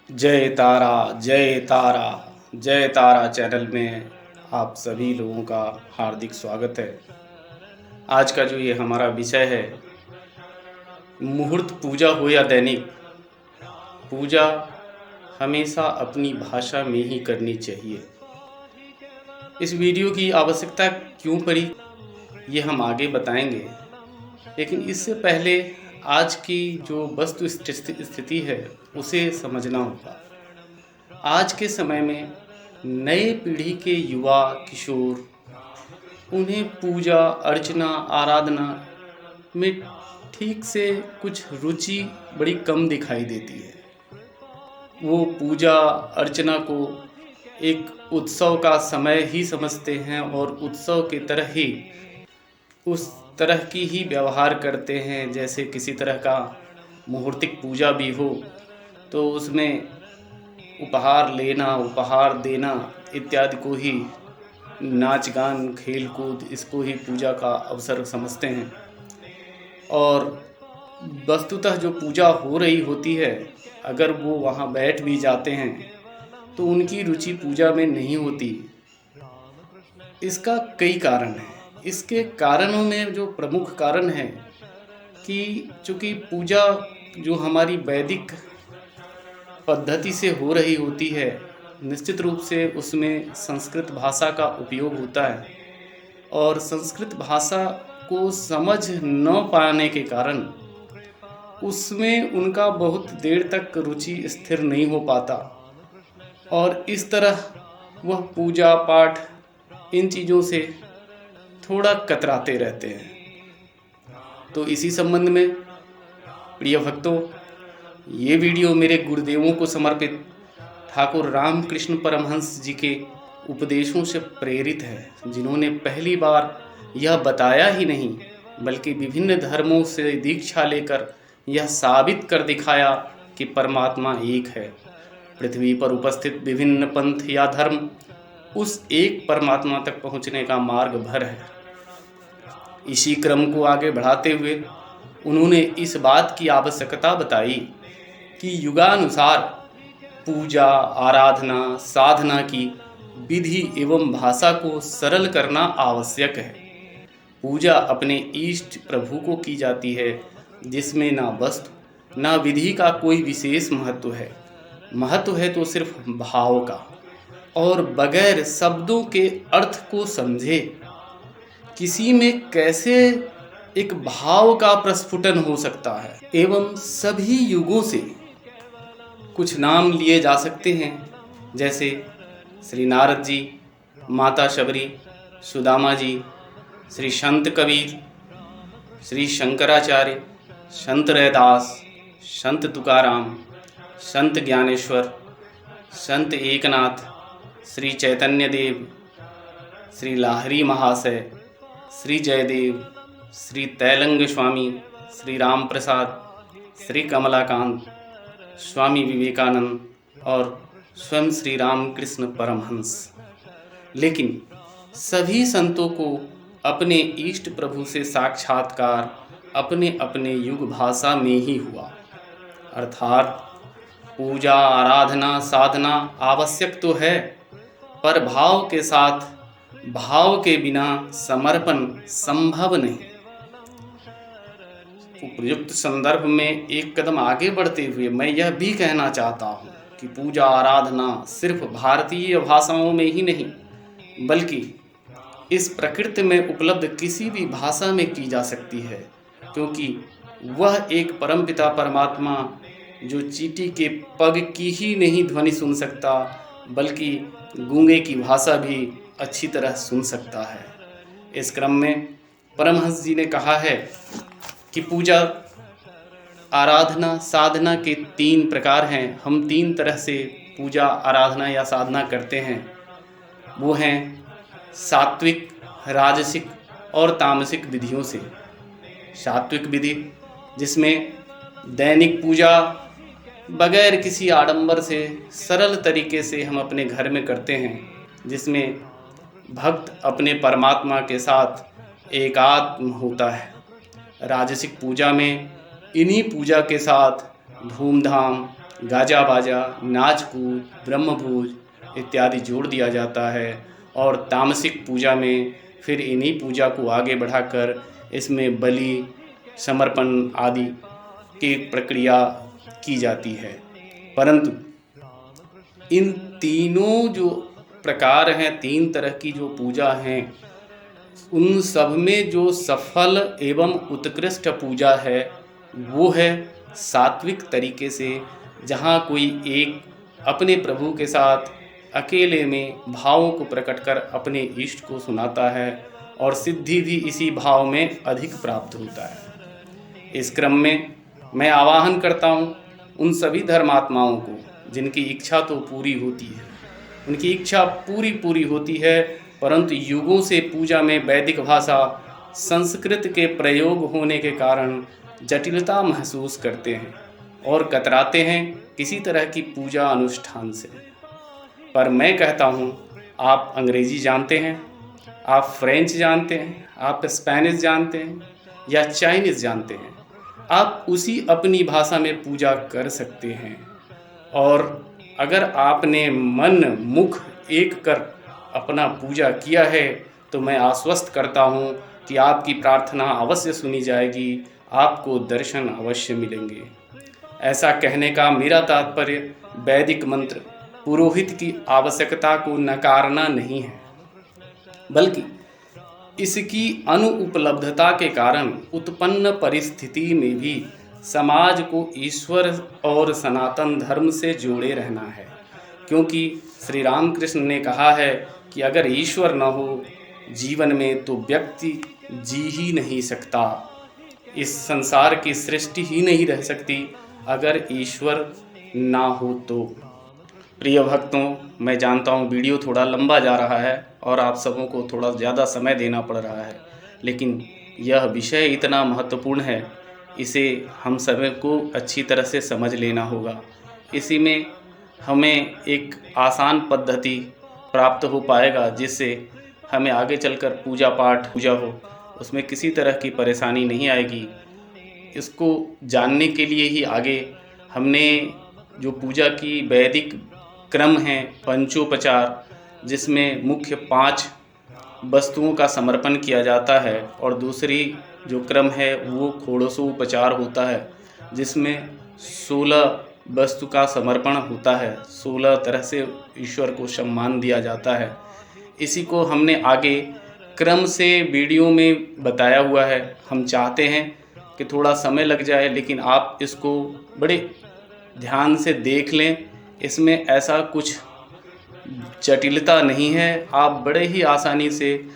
जय तारा जय तारा जय तारा चैनल में आप सभी लोगों का हार्दिक स्वागत है। आज का जो ये हमारा विषय है, मुहूर्त पूजा हो या दैनिक पूजा हमेशा अपनी भाषा में ही करनी चाहिए। इस वीडियो की आवश्यकता क्यों पड़ी ये हम आगे बताएंगे, लेकिन इससे पहले आज की जो वस्तु स्थिति है उसे समझना होगा। आज के समय में नए पीढ़ी के युवा किशोर उन्हें पूजा अर्चना आराधना में ठीक से कुछ रुचि बड़ी कम दिखाई देती है। वो पूजा अर्चना को एक उत्सव का समय ही समझते हैं और उत्सव की तरह ही उस तरह की ही व्यवहार करते हैं। जैसे किसी तरह का मुहूर्तिक पूजा भी हो तो उसमें उपहार लेना उपहार देना इत्यादि को ही नाच गान खेल कूद इसको ही पूजा का अवसर समझते हैं। और वस्तुतः जो पूजा हो रही होती है, अगर वो वहाँ बैठ भी जाते हैं तो उनकी रुचि पूजा में नहीं होती। इसका कई कारण हैं। इसके कारणों में जो प्रमुख कारण है कि चूँकि पूजा जो हमारी वैदिक पद्धति से हो रही होती है, निश्चित रूप से उसमें संस्कृत भाषा का उपयोग होता है और संस्कृत भाषा को समझ न पाने के कारण उसमें उनका बहुत देर तक रुचि स्थिर नहीं हो पाता और इस तरह वह पूजा पाठ इन चीज़ों से थोड़ा कतराते रहते हैं। तो इसी संबंध में प्रिय भक्तों, ये वीडियो मेरे गुरुदेवों को समर्पित ठाकुर रामकृष्ण परमहंस जी के उपदेशों से प्रेरित है, जिन्होंने पहली बार यह बताया ही नहीं बल्कि विभिन्न धर्मों से दीक्षा लेकर यह साबित कर दिखाया कि परमात्मा एक है। पृथ्वी पर उपस्थित विभिन्न पंथ या धर्म उस एक परमात्मा तक पहुँचने का मार्ग भर है। इसी क्रम को आगे बढ़ाते हुए उन्होंने इस बात की आवश्यकता बताई कि युगानुसार पूजा आराधना साधना की विधि एवं भाषा को सरल करना आवश्यक है। पूजा अपने इष्ट प्रभु को की जाती है, जिसमें ना वस्तु ना विधि का कोई विशेष महत्व है। महत्व है तो सिर्फ भाव का, और बगैर शब्दों के अर्थ को समझे किसी में कैसे एक भाव का प्रस्फुटन हो सकता है। एवं सभी युगों से कुछ नाम लिए जा सकते हैं, जैसे श्री नारद जी, माता शबरी, सुदामा जी, श्री संत कबीर, श्री शंकराचार्य, संत रैदास, संत तुकाराम, संत ज्ञानेश्वर, संत एकनाथ, श्री चैतन्य देव, श्री लाहरी महाशय, श्री जयदेव, श्री तैलंग स्वामी, श्री राम प्रसाद, श्री कमलाकांत, स्वामी विवेकानंद और स्वयं श्री रामकृष्ण परमहंस। लेकिन सभी संतों को अपने इष्ट प्रभु से साक्षात्कार अपने अपने युग भाषा में ही हुआ। अर्थात पूजा आराधना साधना आवश्यक तो है, पर भाव के साथ, भाव के बिना समर्पण संभव नहीं। उपयुक्त संदर्भ में एक कदम आगे बढ़ते हुए मैं यह भी कहना चाहता हूँ कि पूजा आराधना सिर्फ भारतीय भाषाओं में ही नहीं बल्कि इस प्रकृति में उपलब्ध किसी भी भाषा में की जा सकती है, क्योंकि वह एक परमपिता परमात्मा जो चींटी के पग की ही नहीं ध्वनि सुन सकता बल्कि गूंगे की भाषा भी अच्छी तरह सुन सकता है। इस क्रम में परमहंस जी ने कहा है कि पूजा आराधना साधना के 3 प्रकार हैं। हम 3 तरह से पूजा आराधना या साधना करते हैं। वो हैं सात्विक, राजसिक और तामसिक विधियों से। सात्विक विधि जिसमें दैनिक पूजा बगैर किसी आडंबर से सरल तरीके से हम अपने घर में करते हैं, जिसमें भक्त अपने परमात्मा के साथ एकात्म होता है। राजसिक पूजा में इन्हीं पूजा के साथ धूमधाम गाजा बाजा, नाच कूद, ब्रह्मभोज इत्यादि जोड़ दिया जाता है। और तामसिक पूजा में फिर इन्हीं पूजा को आगे बढ़ाकर इसमें बलि, समर्पण आदि की प्रक्रिया की जाती है। परंतु इन तीनों जो प्रकार हैं, 3 तरह की जो पूजा हैं, उन सब में जो सफल एवं उत्कृष्ट पूजा है वो है सात्विक तरीके से, जहाँ कोई एक अपने प्रभु के साथ अकेले में भावों को प्रकट कर अपने इष्ट को सुनाता है और सिद्धि भी इसी भाव में अधिक प्राप्त होता है। इस क्रम में मैं आवाहन करता हूँ उन सभी धर्मात्माओं को जिनकी इच्छा तो पूरी होती है, उनकी इच्छा पूरी होती है, परंतु युगों से पूजा में वैदिक भाषा संस्कृत के प्रयोग होने के कारण जटिलता महसूस करते हैं और कतराते हैं किसी तरह की पूजा अनुष्ठान से। पर मैं कहता हूँ, आप अंग्रेजी जानते हैं, आप फ्रेंच जानते हैं, आप स्पेनिश जानते हैं या चाइनीज़ जानते हैं, आप उसी अपनी भाषा में पूजा कर सकते हैं। और अगर आपने मन मुख एक कर अपना पूजा किया है तो मैं आश्वस्त करता हूँ कि आपकी प्रार्थना अवश्य सुनी जाएगी, आपको दर्शन अवश्य मिलेंगे। ऐसा कहने का मेरा तात्पर्य वैदिक मंत्र पुरोहित की आवश्यकता को नकारना नहीं है, बल्कि इसकी अनुपलब्धता के कारण उत्पन्न परिस्थिति में भी समाज को ईश्वर और सनातन धर्म से जोड़े रहना है। क्योंकि श्री रामकृष्ण ने कहा है कि अगर ईश्वर न हो जीवन में तो व्यक्ति जी ही नहीं सकता, इस संसार की सृष्टि ही नहीं रह सकती अगर ईश्वर ना हो तो। प्रिय भक्तों, मैं जानता हूँ वीडियो थोड़ा लंबा जा रहा है और आप सबों को थोड़ा ज़्यादा समय देना पड़ रहा है, लेकिन यह विषय इतना महत्वपूर्ण है, इसे हम सभी को अच्छी तरह से समझ लेना होगा। इसी में हमें एक आसान पद्धति प्राप्त हो पाएगा जिससे हमें आगे चलकर पूजा हो उसमें किसी तरह की परेशानी नहीं आएगी। इसको जानने के लिए ही आगे हमने जो पूजा की वैदिक क्रम है पंचोपचार, जिसमें मुख्य 5 वस्तुओं का समर्पण किया जाता है, और दूसरी जो क्रम है वो षोडशोपचार होता है जिसमें 16 वस्तु का समर्पण होता है, 16 तरह से ईश्वर को सम्मान दिया जाता है। इसी को हमने आगे क्रम से वीडियो में बताया हुआ है। हम चाहते हैं कि थोड़ा समय लग जाए, लेकिन आप इसको बड़े ध्यान से देख लें। इसमें ऐसा कुछ जटिलता नहीं है, आप बड़े ही आसानी से,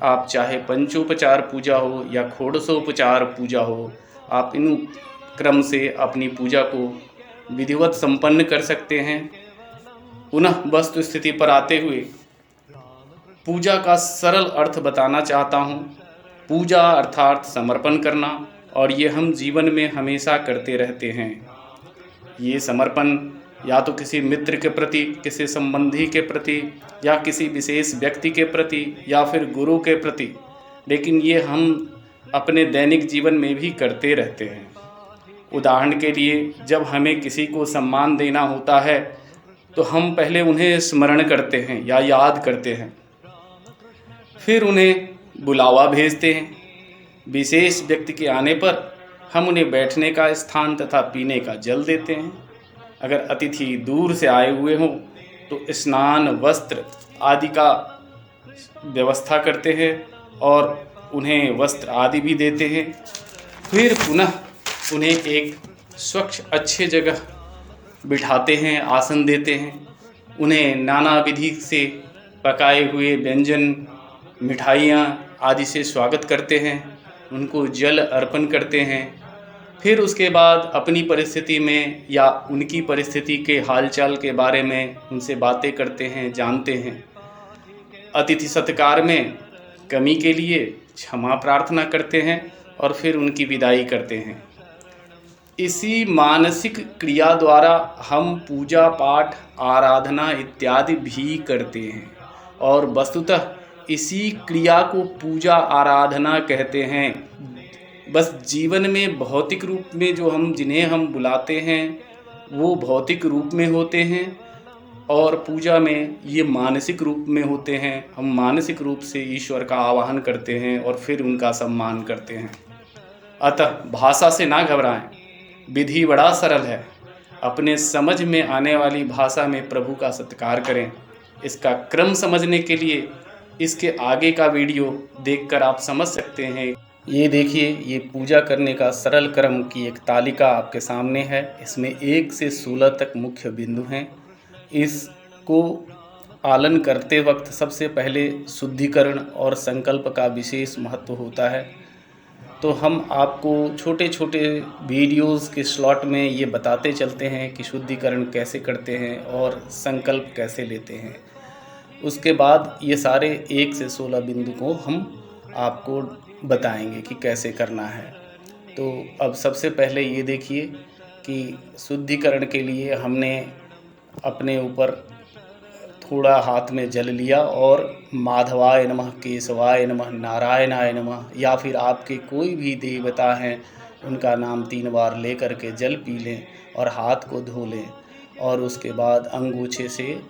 आप चाहे पंचोपचार पूजा हो या षोडशोपचार पूजा हो, आप इन क्रम से अपनी पूजा को विधिवत संपन्न कर सकते हैं। पुनः वस्तु स्थिति पर आते हुए पूजा का सरल अर्थ बताना चाहता हूँ। पूजा अर्थात समर्पण करना, और ये हम जीवन में हमेशा करते रहते हैं। ये समर्पण या तो किसी मित्र के प्रति, किसी संबंधी के प्रति, या किसी विशेष व्यक्ति के प्रति, या फिर गुरु के प्रति, लेकिन ये हम अपने दैनिक जीवन में भी करते रहते हैं। उदाहरण के लिए, जब हमें किसी को सम्मान देना होता है तो हम पहले उन्हें स्मरण करते हैं या याद करते हैं, फिर उन्हें बुलावा भेजते हैं। विशेष व्यक्ति के आने पर हम उन्हें बैठने का स्थान तथा पीने का जल देते हैं। अगर अतिथि दूर से आए हुए हों तो स्नान, वस्त्र आदि का व्यवस्था करते हैं और उन्हें वस्त्र आदि भी देते हैं। फिर पुनः उन्हें एक स्वच्छ अच्छे जगह बिठाते हैं, आसन देते हैं। उन्हें नाना विधि से पकाए हुए व्यंजन, मिठाइयाँ आदि से स्वागत करते हैं, उनको जल अर्पण करते हैं। फिर उसके बाद अपनी परिस्थिति में या उनकी परिस्थिति के हालचाल के बारे में उनसे बातें करते हैं, जानते हैं। अतिथि सत्कार में कमी के लिए क्षमा प्रार्थना करते हैं और फिर उनकी विदाई करते हैं। इसी मानसिक क्रिया द्वारा हम पूजा पाठ, आराधना इत्यादि भी करते हैं, और वस्तुतः इसी क्रिया को पूजा आराधना कहते हैं। बस जीवन में भौतिक रूप में जो जिन्हें हम बुलाते हैं वो भौतिक रूप में होते हैं और पूजा में ये मानसिक रूप में होते हैं। हम मानसिक रूप से ईश्वर का आवाहन करते हैं और फिर उनका सम्मान करते हैं। अतः भाषा से ना घबराएं, विधि बड़ा सरल है। अपने समझ में आने वाली भाषा में प्रभु का सत्कार करें। इसका क्रम समझने के लिए इसके आगे का वीडियो देखकर आप समझ सकते हैं। ये देखिए, ये पूजा करने का सरल क्रम की एक तालिका आपके सामने है। इसमें 1 से 16 तक मुख्य बिंदु हैं। इसको पालन करते वक्त सबसे पहले शुद्धिकरण और संकल्प का विशेष महत्व होता है। तो हम आपको छोटे छोटे वीडियोस के स्लॉट में ये बताते चलते हैं कि शुद्धिकरण कैसे करते हैं और संकल्प कैसे लेते हैं। उसके बाद ये सारे 1 से 16 बिंदु को हम आपको बताएंगे कि कैसे करना है। तो अब सबसे पहले ये देखिए कि शुद्धिकरण के लिए हमने अपने ऊपर थोड़ा हाथ में जल लिया और माधवाय नमः, केशवाय नमः, नारायणाय नमः या फिर आपके कोई भी देवता हैं उनका नाम 3 बार ले करके जल पी लें और हाथ को धो लें और उसके बाद अंगूछे से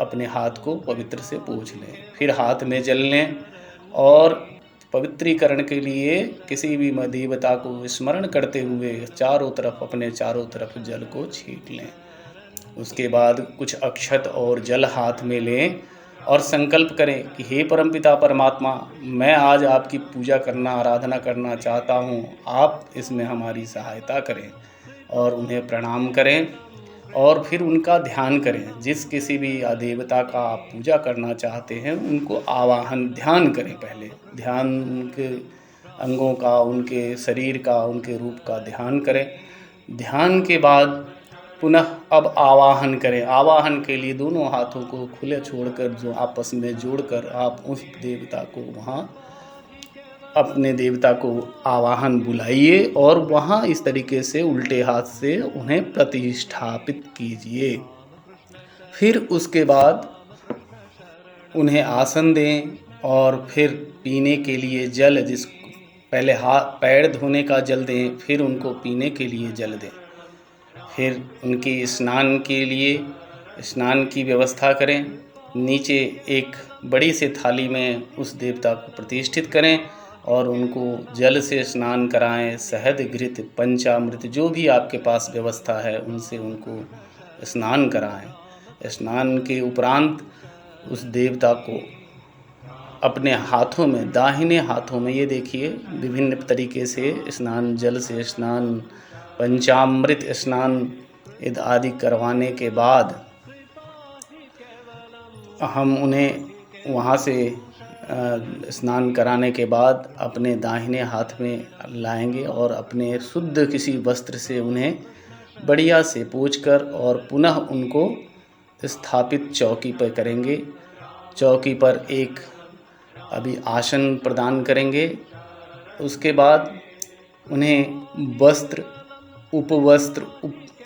अपने हाथ को पवित्र से पोंछ लें। फिर हाथ में जल लें और पवित्रीकरण के लिए किसी भी देवता को स्मरण करते हुए अपने चारों तरफ जल को छींट लें। उसके बाद कुछ अक्षत और जल हाथ में लें और संकल्प करें कि हे परमपिता परमात्मा, मैं आज आपकी पूजा करना, आराधना करना चाहता हूँ। आप इसमें हमारी सहायता करें और उन्हें प्रणाम करें और फिर उनका ध्यान करें। जिस किसी भी देवता का आप पूजा करना चाहते हैं उनको ध्यान करें। पहले ध्यान उनके अंगों का, उनके शरीर का, उनके रूप का ध्यान करें। ध्यान के बाद पुनः अब आवाहन करें। आवाहन के लिए दोनों हाथों को खुले छोड़कर जो आपस में जोड़कर आप उस देवता को वहाँ अपने देवता को आवाहन बुलाइए और वहाँ इस तरीके से उल्टे हाथ से उन्हें प्रतिष्ठापित कीजिए। फिर उसके बाद उन्हें आसन दें और फिर पीने के लिए जल, पहले पैर धोने का जल दें, फिर उनको पीने के लिए जल दें। फिर उनके स्नान के लिए स्नान की व्यवस्था करें। नीचे एक बड़ी सी थाली में उस देवता को प्रतिष्ठित करें और उनको जल से स्नान कराएं। शहद, घृत, पंचामृत जो भी आपके पास व्यवस्था है उनसे उनको स्नान कराएं। स्नान के उपरांत उस देवता को अपने हाथों में, दाहिने हाथों में, ये देखिए विभिन्न तरीके से स्नान, जल से स्नान, पंचामृत स्नान आदि करवाने के बाद हम उन्हें वहाँ से स्नान कराने के बाद अपने दाहिने हाथ में लाएंगे और अपने शुद्ध किसी वस्त्र से उन्हें बढ़िया से पोंछकर और पुनः उनको स्थापित चौकी पर करेंगे। चौकी पर एक अभी आसन प्रदान करेंगे। उसके बाद उन्हें वस्त्र, उपवस्त्र,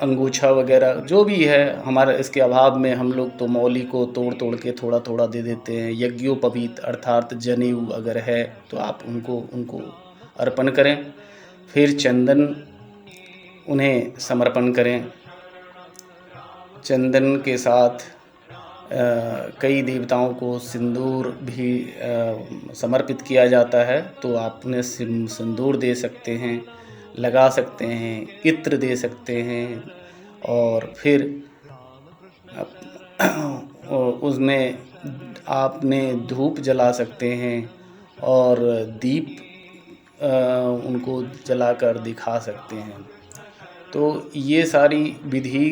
अंगूछा वगैरह जो भी है हमारा, इसके अभाव में हम लोग तो मौली को तोड़ के थोड़ा थोड़ा दे देते हैं। यज्ञोपवीत अर्थात जनेऊ अगर है तो आप उनको अर्पण करें। फिर चंदन उन्हें समर्पण करें। चंदन के साथ कई देवताओं को सिंदूर भी समर्पित किया जाता है, तो आप उन्हें सिंदूर दे सकते हैं, लगा सकते हैं, इत्र दे सकते हैं और फिर उसमें आपने धूप जला सकते हैं और दीप उनको जलाकर दिखा सकते हैं। तो ये सारी विधि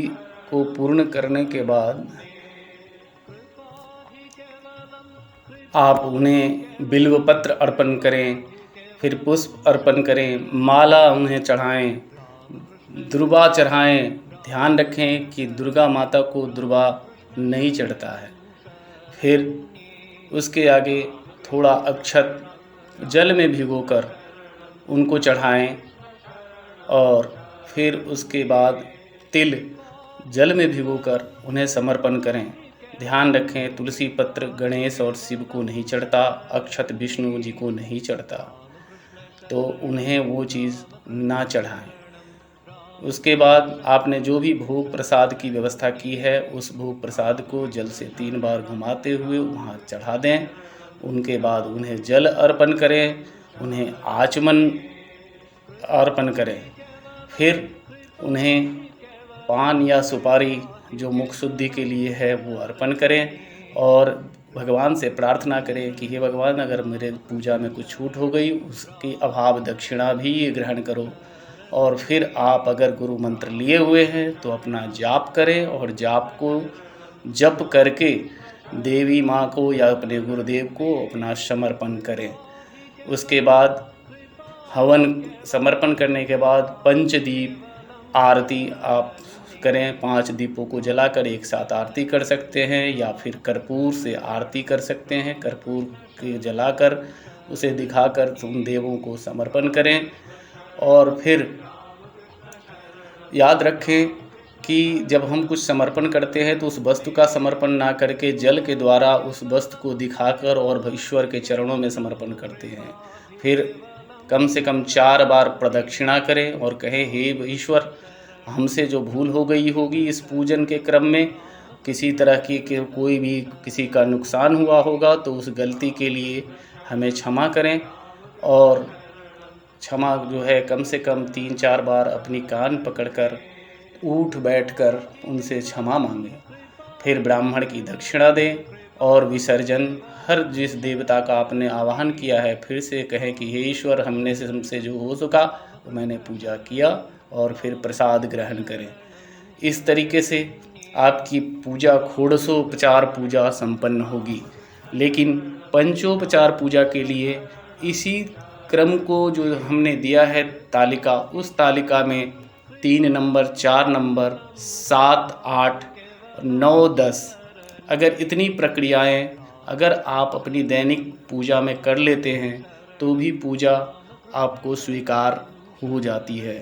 को पूर्ण करने के बाद आप उन्हें बिल्व पत्र अर्पण करें, फिर पुष्प अर्पण करें, माला उन्हें चढ़ाएं, दुर्वा चढ़ाएं। ध्यान रखें कि दुर्गा माता को दुर्वा नहीं चढ़ता है। फिर उसके आगे थोड़ा अक्षत जल में भिगोकर उनको चढ़ाएं और फिर उसके बाद तिल जल में भिगोकर उन्हें समर्पण करें। ध्यान रखें, तुलसी पत्र गणेश और शिव को नहीं चढ़ता, अक्षत विष्णु जी को नहीं चढ़ता, तो उन्हें वो चीज़ ना चढ़ाएं। उसके बाद आपने जो भी भोग प्रसाद की व्यवस्था की है उस भोग प्रसाद को जल से 3 बार घुमाते हुए वहाँ चढ़ा दें। उनके बाद उन्हें जल अर्पण करें, उन्हें आचमन अर्पण करें। फिर उन्हें पान या सुपारी जो मुख शुद्धि के लिए है वो अर्पण करें और भगवान से प्रार्थना करें कि हे भगवान, अगर मेरे पूजा में कुछ छूट हो गई उसकी अभाव दक्षिणा भी ग्रहण करो। और फिर आप अगर गुरु मंत्र लिए हुए हैं तो अपना जाप करें और जाप को जप करके देवी माँ को या अपने गुरुदेव को अपना समर्पण करें। उसके बाद हवन समर्पण करने के बाद पंचदीप आरती आप करें। 5 दीपों को जलाकर एक साथ आरती कर सकते हैं या फिर कर्पूर से आरती कर सकते हैं। कर्पूर के जलाकर उसे दिखाकर उन देवों को समर्पण करें। और फिर याद रखें कि जब हम कुछ समर्पण करते हैं तो उस वस्तु का समर्पण ना करके जल के द्वारा उस वस्तु को दिखाकर और ईश्वर के चरणों में समर्पण करते हैं। फिर कम से कम 4 बार प्रदक्षिणा करें और कहें, हे ईश्वर, हमसे जो भूल हो गई होगी इस पूजन के क्रम में, किसी तरह की कोई भी किसी का नुकसान हुआ होगा तो उस गलती के लिए हमें क्षमा करें। और क्षमा जो है कम से कम 3-4 बार अपनी कान पकड़कर उठ बैठकर उनसे क्षमा मांगें। फिर ब्राह्मण की दक्षिणा दें और विसर्जन हर जिस देवता का आपने आवाहन किया है फिर से कहें कि हे ईश्वर, हमसे जो हो सका तो मैंने पूजा किया, और फिर प्रसाद ग्रहण करें। इस तरीके से आपकी पूजा षोडशोपचार पूजा संपन्न होगी। लेकिन पंचोपचार पूजा के लिए इसी क्रम को जो हमने दिया है तालिका, उस तालिका में 3 नंबर, 4 नंबर, 7, 8, 9, 10 अगर इतनी प्रक्रियाएं अगर आप अपनी दैनिक पूजा में कर लेते हैं तो भी पूजा आपको स्वीकार हो जाती है।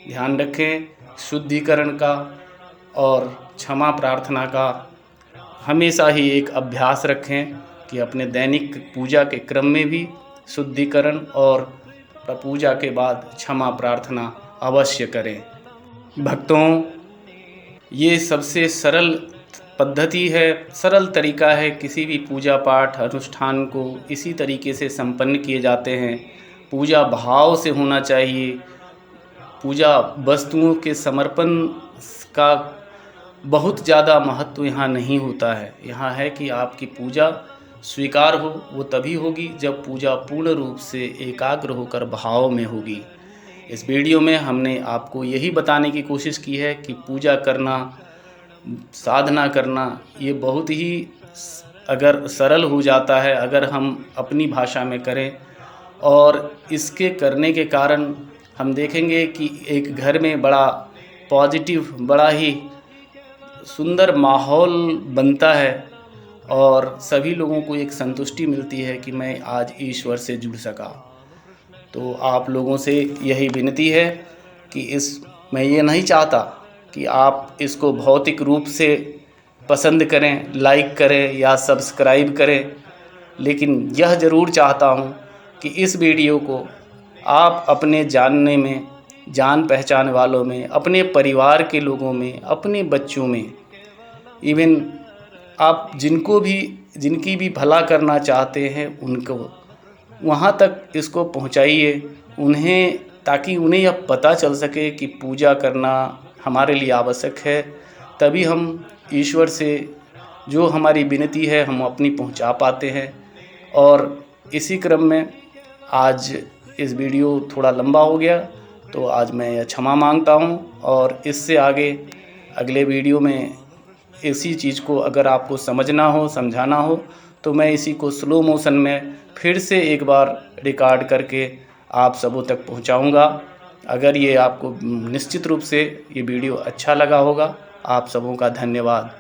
ध्यान रखें, शुद्धिकरण का और क्षमा प्रार्थना का हमेशा ही एक अभ्यास रखें कि अपने दैनिक पूजा के क्रम में भी शुद्धिकरण और पूजा के बाद क्षमा प्रार्थना अवश्य करें। भक्तों, ये सबसे सरल पद्धति है, सरल तरीका है। किसी भी पूजा पाठ अनुष्ठान को इसी तरीके से संपन्न किए जाते हैं। पूजा भाव से होना चाहिए। पूजा वस्तुओं के समर्पण का बहुत ज़्यादा महत्व यहाँ नहीं होता है। यहाँ है कि आपकी पूजा स्वीकार हो, वो तभी होगी जब पूजा पूर्ण रूप से एकाग्र होकर भाव में होगी। इस वीडियो में हमने आपको यही बताने की कोशिश की है कि पूजा करना, साधना करना ये बहुत ही अगर सरल हो जाता है अगर हम अपनी भाषा में करें। और इसके करने के कारण हम देखेंगे कि एक घर में बड़ा पॉजिटिव, बड़ा ही सुंदर माहौल बनता है और सभी लोगों को एक संतुष्टि मिलती है कि मैं आज ईश्वर से जुड़ सका। तो आप लोगों से यही विनती है कि मैं ये नहीं चाहता कि आप इसको भौतिक रूप से पसंद करें, लाइक करें या सब्सक्राइब करें, लेकिन यह ज़रूर चाहता हूँ कि इस वीडियो को आप अपने जानने में, जान पहचान वालों में, अपने परिवार के लोगों में, अपने बच्चों में, इवन आप जिनकी भी भला करना चाहते हैं उनको वहाँ तक इसको पहुँचाइए उन्हें, ताकि उन्हें यह पता चल सके कि पूजा करना हमारे लिए आवश्यक है। तभी हम ईश्वर से जो हमारी विनती है हम अपनी पहुँचा पाते हैं। और इसी क्रम में आज इस वीडियो थोड़ा लंबा हो गया तो आज मैं यह क्षमा मांगता हूँ। और इससे आगे अगले वीडियो में इसी चीज़ को अगर आपको समझना हो, समझाना हो तो मैं इसी को स्लो मोशन में फिर से एक बार रिकॉर्ड करके आप सबों तक पहुंचाऊंगा। अगर ये आपको निश्चित रूप से ये वीडियो अच्छा लगा होगा। आप सबों का धन्यवाद।